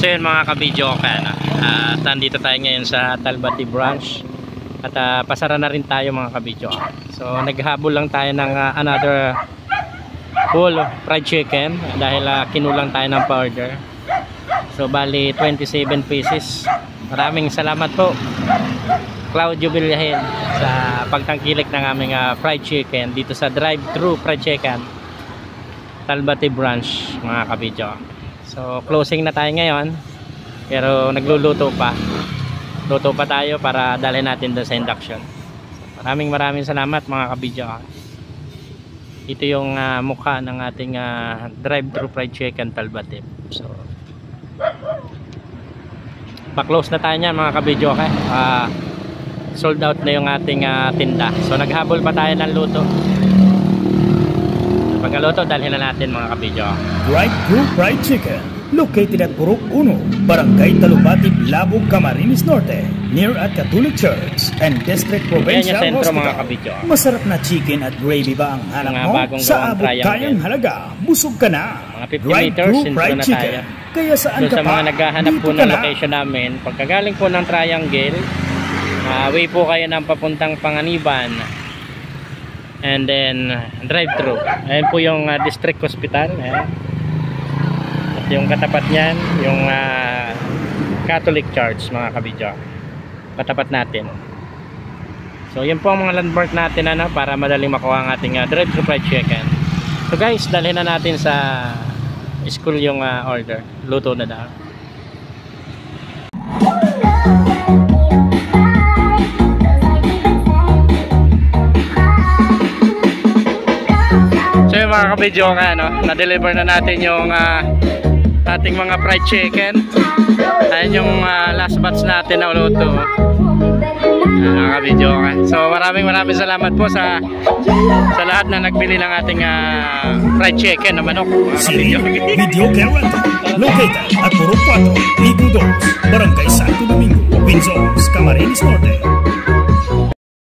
So yun mga kabidyo, nandito tayo ngayon sa Talbati branch at pasara na rin tayo mga kabidyo. So naghabol lang tayo ng another full fried chicken dahil kinulang tayo ng powder. So bali 27 pieces. Maraming salamat po Claudio Villahin sa pagtangkilik ng aming fried chicken dito sa drive-thru fried chicken Talbati branch mga kabidyo. So closing na tayo ngayon, pero nagluluto pa. Luto pa tayo para dalhin natin doon sa induction. So, maraming salamat mga kabidyo. Ito yung mukha ng ating drive-thru fried chicken Talbati. So pa-close na tayo niyan mga kabidyo. Sold out na yung ating tinda. So naghabol pa tayo ng luto. Pagkaluto, dalhin na natin mga kabidyo. Drive-thru fried chicken, located at Purok 1, Barangay Talubati, Labog, Camarines Norte, near at Catholic Church and District Provincial Hospital. Mga kabidyo. Masarap na chicken at gravy ba ang hanap mo? Sa abot kayang halaga, busog ka na. Mga 50 meters, fried chicken. Kaya saan ka sa pa? Mga naghahanap po ng location namin, pagkagaling po ng triangle, way po kayo ng papuntang Panganiban, and then drive-thru. Ayan po yung district hospital. Ayan. At yung katapat niyan, yung Catholic Church mga kabidyo. Katapat natin. So yun po ang mga landmark natin para madaling makuha ang ating drive-thru fried chicken. So guys, dalhin na natin sa school yung order. Luto na daw. So yung mga kabidyo na-deliver na natin yung ating mga fried chicken. Ayan yung last batch natin na uluto. Mga kabidyo So maraming salamat po sa lahat na nagbili ng ating fried chicken na manok mga kabidyo. Video Guarantee, located at Purok 4, Ligo 2, Barangay Santo Domingo, Pinzons, Camarines Norte.